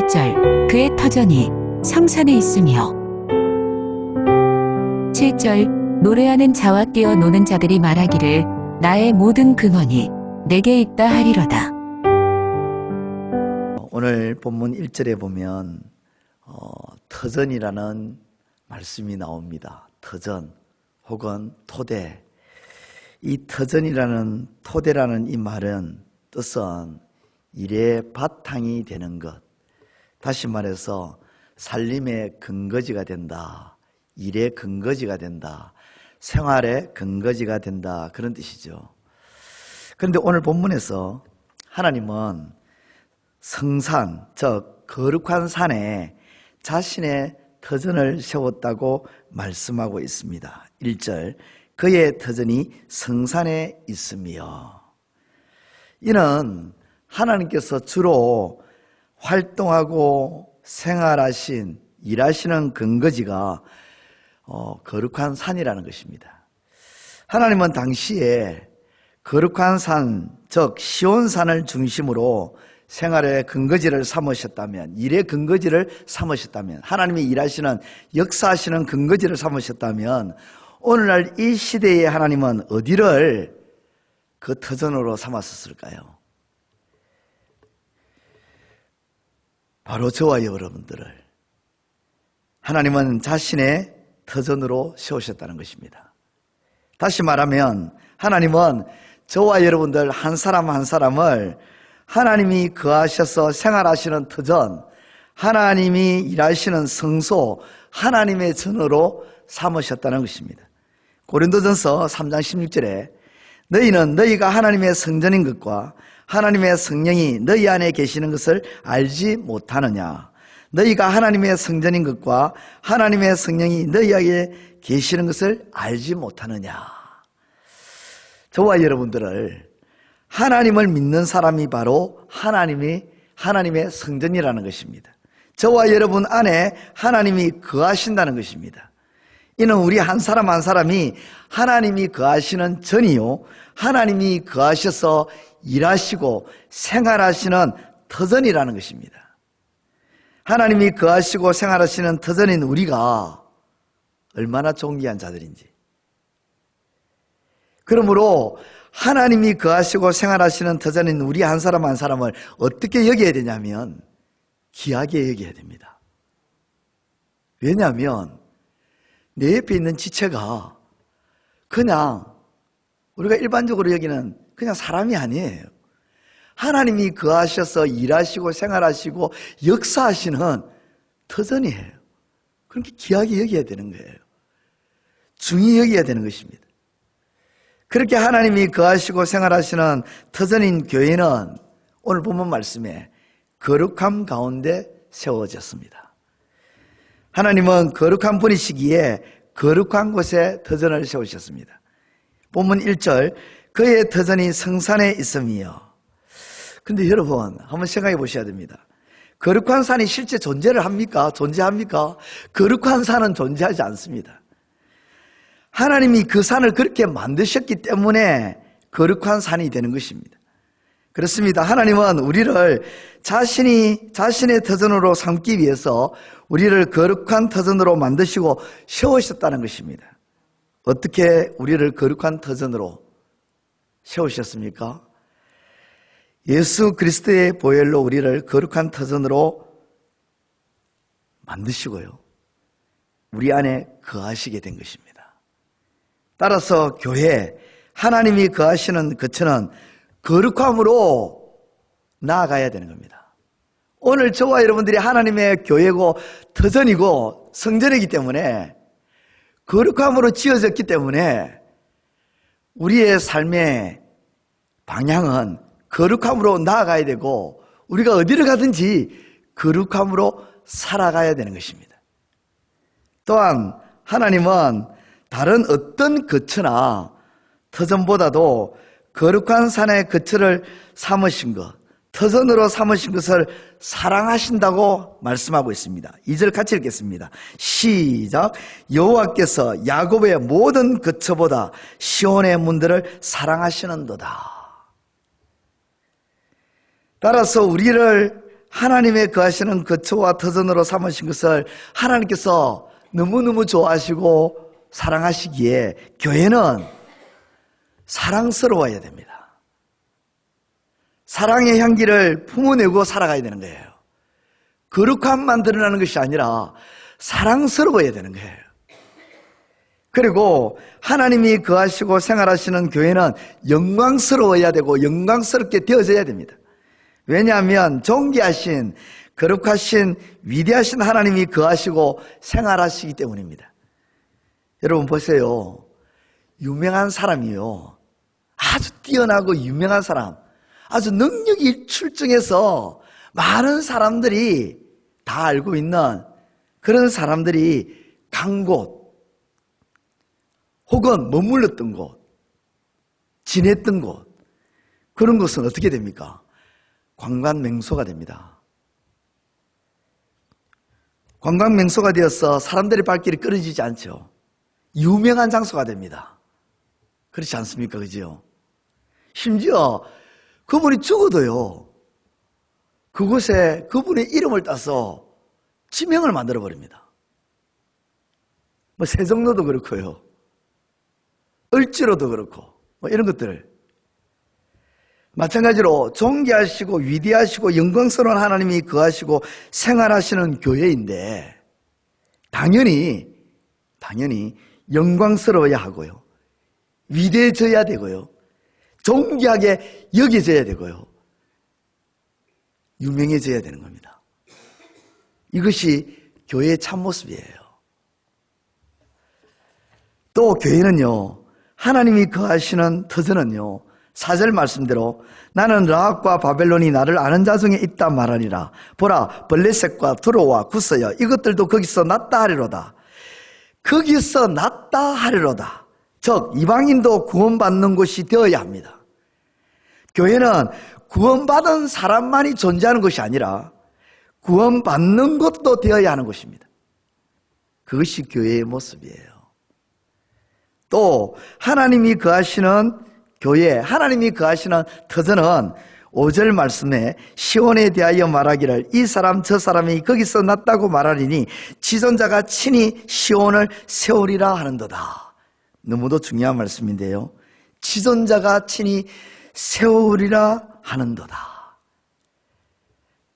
6절 그의 터전이 성산에 있으며 7절 노래하는 자와 뛰어 노는 자들이 말하기를 나의 모든 근원이 내게 있다 하리로다. 오늘 본문 1절에 보면 터전이라는 말씀이 나옵니다. 터전 혹은 토대. 이 터전이라는 토대라는 이 말은 뜻은 일의 바탕이 되는 것. 다시 말해서 살림의 근거지가 된다. 일의 근거지가 된다. 생활의 근거지가 된다. 그런 뜻이죠. 그런데 오늘 본문에서 하나님은 성산, 즉 거룩한 산에 자신의 터전을 세웠다고 말씀하고 있습니다. 1절 그의 터전이 성산에 있으며, 이는 하나님께서 주로 활동하고 생활하신 일하시는 근거지가 거룩한 산이라는 것입니다. 하나님은 당시에 거룩한 산, 즉 시온산을 중심으로 생활의 근거지를 삼으셨다면, 일의 근거지를 삼으셨다면, 하나님이 일하시는 역사하시는 근거지를 삼으셨다면, 오늘날 이 시대에 하나님은 어디를 그 터전으로 삼았을까요? 바로 저와 여러분들을 하나님은 자신의 터전으로 세우셨다는 것입니다. 다시 말하면 하나님은 저와 여러분들 한 사람 한 사람을 하나님이 거하셔서 생활하시는 터전, 하나님이 일하시는 성소, 하나님의 전으로 삼으셨다는 것입니다. 고린도전서 3장 16절에 너희는 너희가 하나님의 성전인 것과 하나님의 성령이 너희 안에 계시는 것을 알지 못하느냐. 너희가 하나님의 성전인 것과 하나님의 성령이 너희 안에 계시는 것을 알지 못하느냐. 저와 여러분들을, 하나님을 믿는 사람이 바로 하나님의 성전이라는 것입니다. 저와 여러분 안에 하나님이 거하신다는 것입니다. 이는 우리 한 사람 한 사람이 하나님이 거하시는 전이요, 하나님이 거하셔서 일하시고 생활하시는 터전이라는 것입니다. 하나님이 거하시고 생활하시는 터전인 우리가 얼마나 존귀한 자들인지. 그러므로 하나님이 거하시고 생활하시는 터전인 우리 한 사람 한 사람을 어떻게 여겨야 되냐면 귀하게 여겨야 됩니다. 왜냐하면 내 옆에 있는 지체가 그냥 우리가 일반적으로 여기는 그냥 사람이 아니에요. 하나님이 거하셔서 일하시고 생활하시고 역사하시는 터전이에요. 그렇게 귀하게 여겨야 되는 거예요. 중히 여겨야 되는 것입니다. 그렇게 하나님이 거하시고 생활하시는 터전인 교회는 오늘 본문 말씀에 거룩함 가운데 세워졌습니다. 하나님은 거룩한 분이시기에 거룩한 곳에 터전을 세우셨습니다. 본문 1절 그의 터전이 성산에 있으며. 근데 여러분 한번 생각해 보셔야 됩니다. 거룩한 산이 실제 존재를 합니까? 존재합니까? 거룩한 산은 존재하지 않습니다. 하나님이 그 산을 그렇게 만드셨기 때문에 거룩한 산이 되는 것입니다. 그렇습니다. 하나님은 우리를 자신의 터전으로 삼기 위해서 우리를 거룩한 터전으로 만드시고 세우셨다는 것입니다. 어떻게 우리를 거룩한 터전으로 세우셨습니까? 예수 그리스도의 보혈로 우리를 거룩한 터전으로 만드시고요, 우리 안에 거하시게 된 것입니다. 따라서 교회, 하나님이 거하시는 거처는 거룩함으로 나아가야 되는 겁니다. 오늘 저와 여러분들이 하나님의 교회고 터전이고 성전이기 때문에, 거룩함으로 지어졌기 때문에 우리의 삶의 방향은 거룩함으로 나아가야 되고, 우리가 어디를 가든지 거룩함으로 살아가야 되는 것입니다. 또한 하나님은 다른 어떤 거처나 터전보다도 거룩한 산의 거처를 삼으신 것, 터전으로 삼으신 것을 사랑하신다고 말씀하고 있습니다. 2절 같이 읽겠습니다. 시작. 여호와께서 야곱의 모든 거처보다 시온의 문들을 사랑하시는도다. 따라서 우리를 하나님의 거하시는 거처와 터전으로 삼으신 것을 하나님께서 너무너무 좋아하시고 사랑하시기에 교회는 사랑스러워야 됩니다. 사랑의 향기를 품어내고 살아가야 되는 거예요. 거룩함만 드러나는 것이 아니라 사랑스러워야 되는 거예요. 그리고 하나님이 거하시고 생활하시는 교회는 영광스러워야 되고 영광스럽게 되어져야 됩니다. 왜냐하면 존귀하신 거룩하신 위대하신 하나님이 거하시고 생활하시기 때문입니다. 여러분 보세요. 유명한 사람이요, 아주 뛰어나고 유명한 사람, 아주 능력이 출중해서 많은 사람들이 다 알고 있는 그런 사람들이 간 곳 혹은 머물렀던 곳, 지냈던 곳, 그런 곳은 어떻게 됩니까? 관광 명소가 됩니다. 관광 명소가 되어서 사람들의 발길이 끊어지지 않죠. 유명한 장소가 됩니다. 그렇지 않습니까? 그죠? 심지어 그분이 죽어도요, 그곳에 그분의 이름을 따서 지명을 만들어 버립니다. 뭐 세종로도 그렇고요, 을지로도 그렇고, 뭐 이런 것들을. 마찬가지로 존귀하시고 위대하시고 영광스러운 하나님이 거하시고 생활하시는 교회인데 당연히 영광스러워야 하고요, 위대해져야 되고요, 존귀하게 여겨져야 되고요, 유명해져야 되는 겁니다. 이것이 교회의 참모습이에요. 또 교회는요, 하나님이 거하시는 터전은요, 4절 말씀대로 나는 라합과 바벨론이 나를 아는 자 중에 있다 말하리라. 보라, 블레셋과 두로와 구스여 이것들도 거기서 났다 하리로다. 거기서 났다 하리로다. 즉 이방인도 구원받는 곳이 되어야 합니다. 교회는 구원받은 사람만이 존재하는 것이 아니라 구원받는 것도 되어야 하는 것입니다. 그것이 교회의 모습이에요. 또 하나님이 거하시는 교회, 하나님이 거하시는 터전은 5절 말씀에 시온에 대하여 말하기를 이 사람 저 사람이 거기서 났다고 말하리니 지존자가 친히 시온을 세우리라 하는도다. 너무도 중요한 말씀인데요, 지존자가 친히 세우리라 하는도다.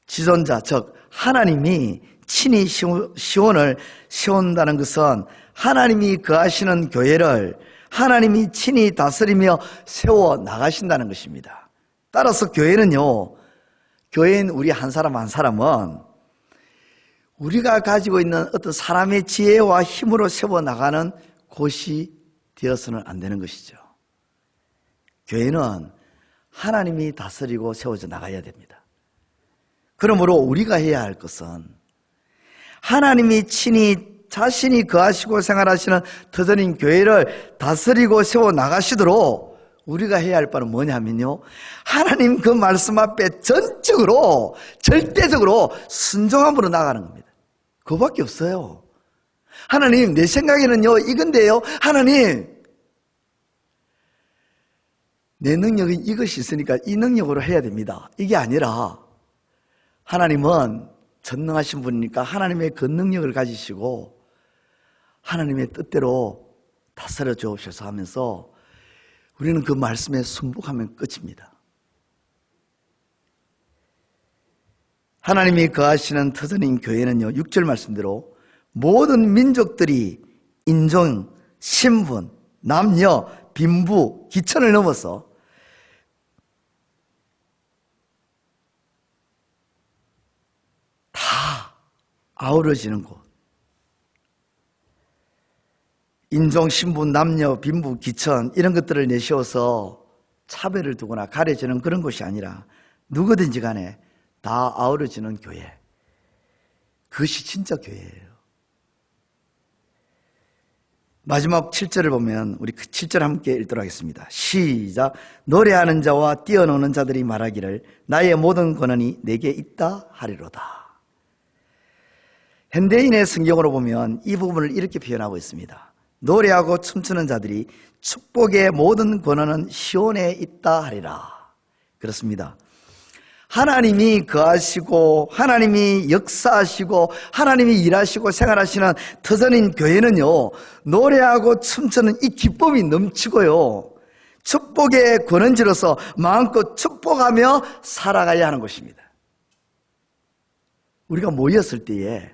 지존자, 즉 하나님이 친히 시온을 세운다는 것은 하나님이 거하시는 교회를 하나님이 친히 다스리며 세워 나가신다는 것입니다. 따라서 교회는요, 교회인 우리 한 사람 한 사람은 우리가 가지고 있는 어떤 사람의 지혜와 힘으로 세워 나가는 곳이 되어서는 안 되는 것이죠. 교회는 하나님이 다스리고 세워져 나가야 됩니다. 그러므로 우리가 해야 할 것은 하나님이 친히 자신이 거하시고 생활하시는 터전인 교회를 다스리고 세워 나가시도록 우리가 해야 할 바는 뭐냐면요, 하나님 그 말씀 앞에 전적으로 절대적으로 순종함으로 나가는 겁니다. 그거밖에 없어요. 하나님, 내 생각에는요 이건데요, 하나님 내 능력이 이것이 있으니까 이 능력으로 해야 됩니다. 이게 아니라 하나님은 전능하신 분이니까 하나님의 그 능력을 가지시고 하나님의 뜻대로 다스려 주옵소서 하면서 우리는 그 말씀에 순복하면 끝입니다. 하나님이 거하시는 터전인 교회는요, 6절 말씀대로 모든 민족들이 인종, 신분, 남녀, 빈부, 기천을 넘어서 다 아우러지는 곳. 인종, 신분, 남녀, 빈부, 기천 이런 것들을 내세워서 차별을 두거나 가려지는 그런 곳이 아니라 누구든지 간에 다 아우러지는 교회. 그것이 진짜 교회예요. 마지막 7절을 보면 우리 그 7절 함께 읽도록 하겠습니다. 시작. 노래하는 자와 뛰어노는 자들이 말하기를 나의 모든 권한이 내게 있다 하리로다. 현대인의 성경으로 보면 이 부분을 이렇게 표현하고 있습니다. 노래하고 춤추는 자들이 축복의 모든 권한은 시온에 있다 하리라. 그렇습니다. 하나님이 거하시고 하나님이 역사하시고 하나님이 일하시고 생활하시는 터전인 교회는요, 노래하고 춤추는 이 기쁨이 넘치고요, 축복의 권원지로서 마음껏 축복하며 살아가야 하는 것입니다. 우리가 모였을 때에,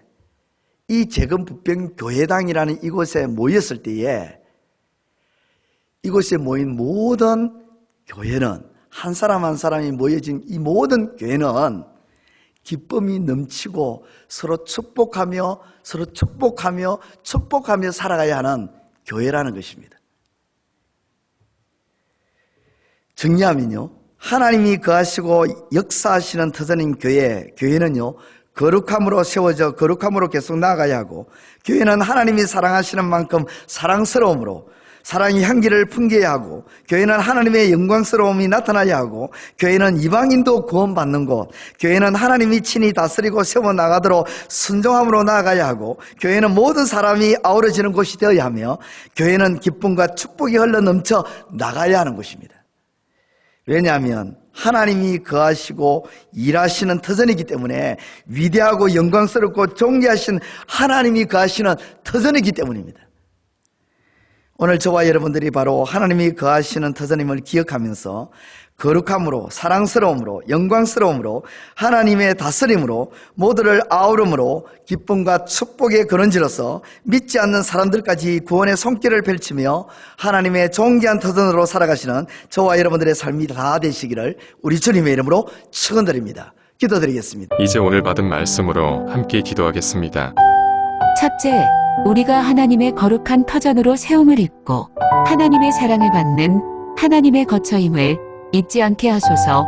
이 재건부평 교회당이라는 이곳에 모였을 때에, 이곳에 모인 모든 교회는, 한 사람 한 사람이 모여진 이 모든 교회는 기쁨이 넘치고 서로 축복하며 축복하며 하는 교회라는 것입니다. 정리하면요, 하나님이 거하시고 역사하시는 터전인 교회는요, 거룩함으로 세워져 거룩함으로 계속 나아가야 하고, 교회는 하나님이 사랑하시는 만큼 사랑스러움으로 사랑의 향기를 풍겨야 하고, 교회는 하나님의 영광스러움이 나타나야 하고, 교회는 이방인도 구원받는 곳, 교회는 하나님이 친히 다스리고 세워나가도록 순종함으로 나아가야 하고, 교회는 모든 사람이 아우러지는 곳이 되어야 하며, 교회는 기쁨과 축복이 흘러넘쳐 나가야 하는 것입니다. 왜냐하면 하나님이 거하시고 일하시는 터전이기 때문에, 위대하고 영광스럽고 존귀하신 하나님이 거하시는 터전이기 때문입니다. 오늘 저와 여러분들이 바로 하나님이 거하시는 터전임을 기억하면서 거룩함으로, 사랑스러움으로, 영광스러움으로, 하나님의 다스림으로, 모두를 아우름으로 기쁨과 축복의 근원지로서 믿지 않는 사람들까지 구원의 손길을 펼치며 하나님의 존귀한 터전으로 살아가시는 저와 여러분들의 삶이 다 되시기를 우리 주님의 이름으로 축원드립니다. 기도드리겠습니다. 이제 오늘 받은 말씀으로 함께 기도하겠습니다. 첫째, 우리가 하나님의 거룩한 터전으로 세움을 입고 하나님의 사랑을 받는 하나님의 거처임을 잊지 않게 하소서.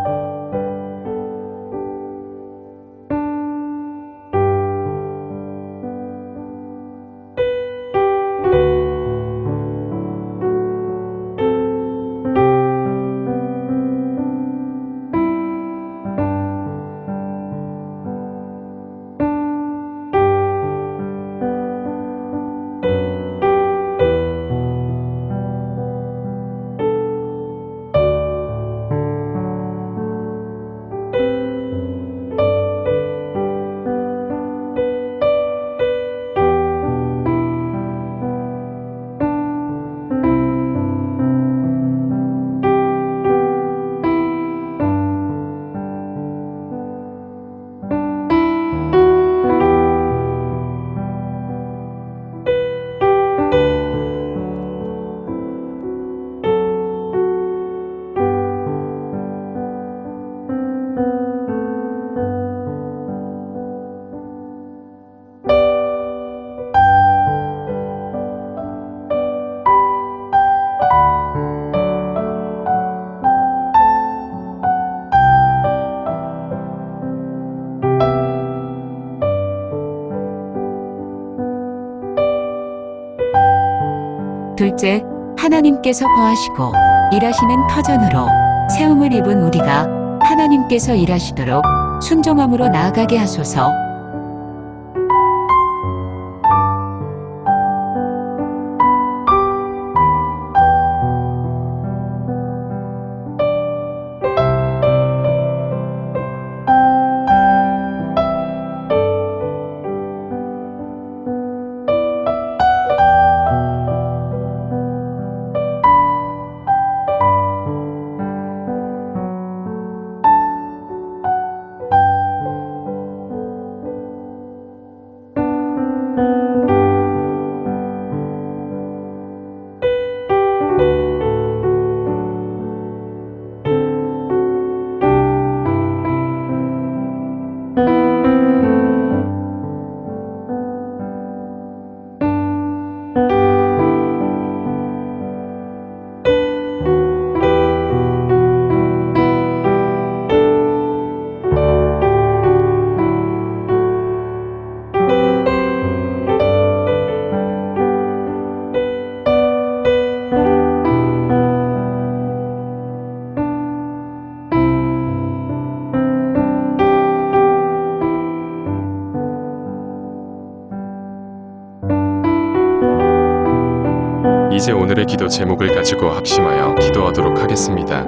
둘째, 하나님께서 거하시고 일하시는 터전으로 세움을 입은 우리가 하나님께서 일하시도록 순종함으로 나아가게 하소서. 이제 오늘의 기도 제목을 가지고 합심하여 기도하도록 하겠습니다.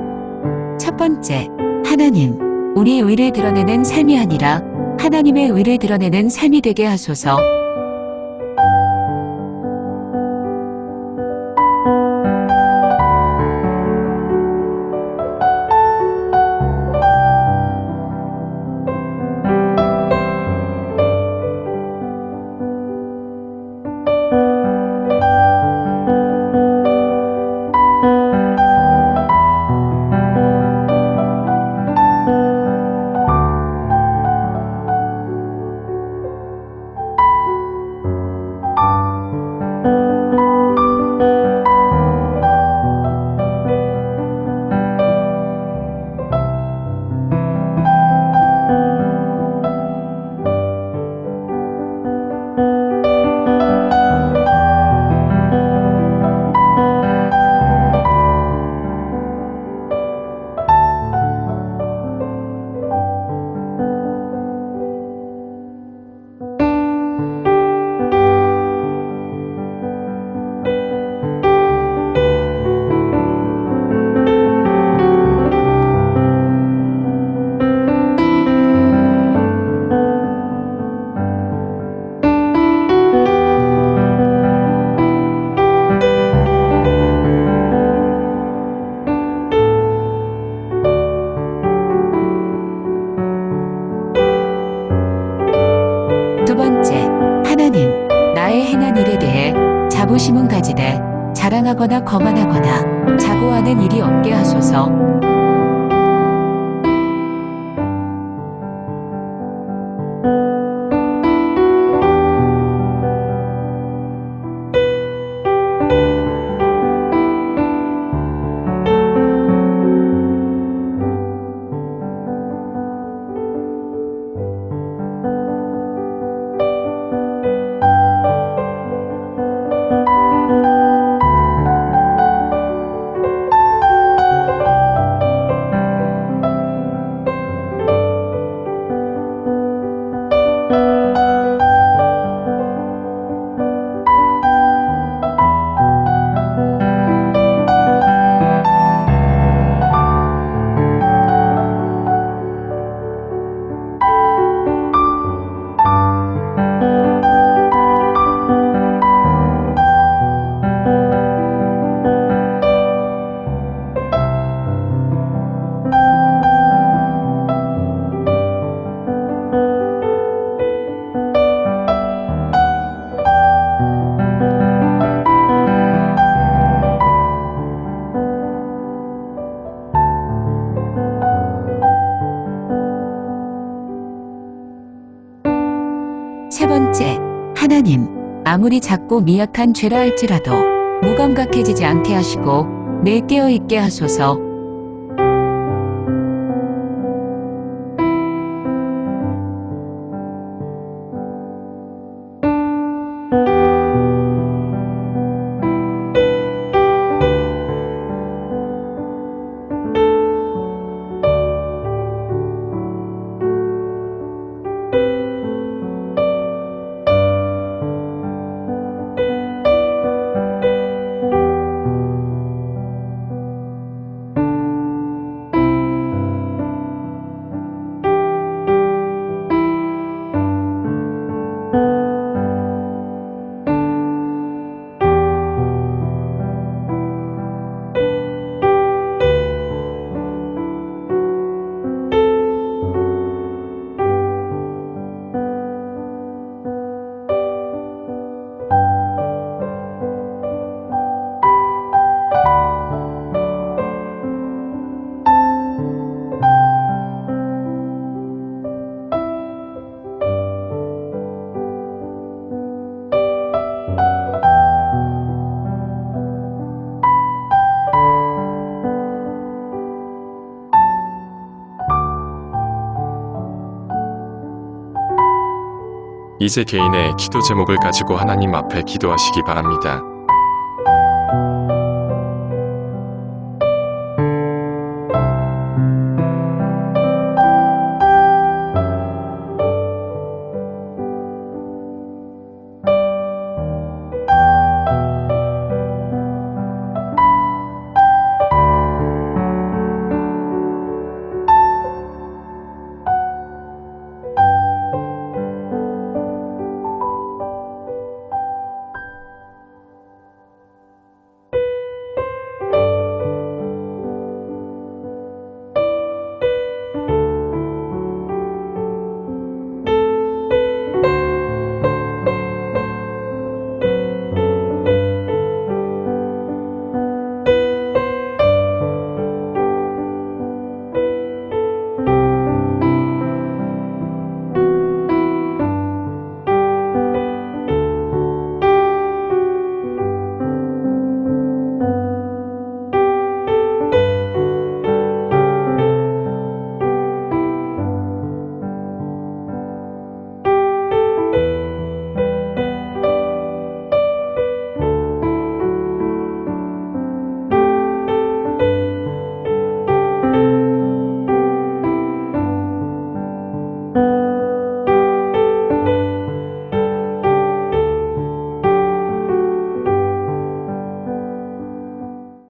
첫 번째, 하나님, 우리 의를 드러내는 삶이 아니라 하나님의 의를 드러내는 삶이 되게 하소서. 두 번째, 하나님, 나의 행한 일에 대해 자부심은 가지되 자랑하거나 거만하거나 자고하는 일이 없게 하소서. 세 번째, 하나님, 아무리 작고 미약한 죄라 할지라도 무감각해지지 않게 하시고 늘 깨어있게 하소서. 이제 개인의 기도 제목을 가지고 하나님 앞에 기도하시기 바랍니다.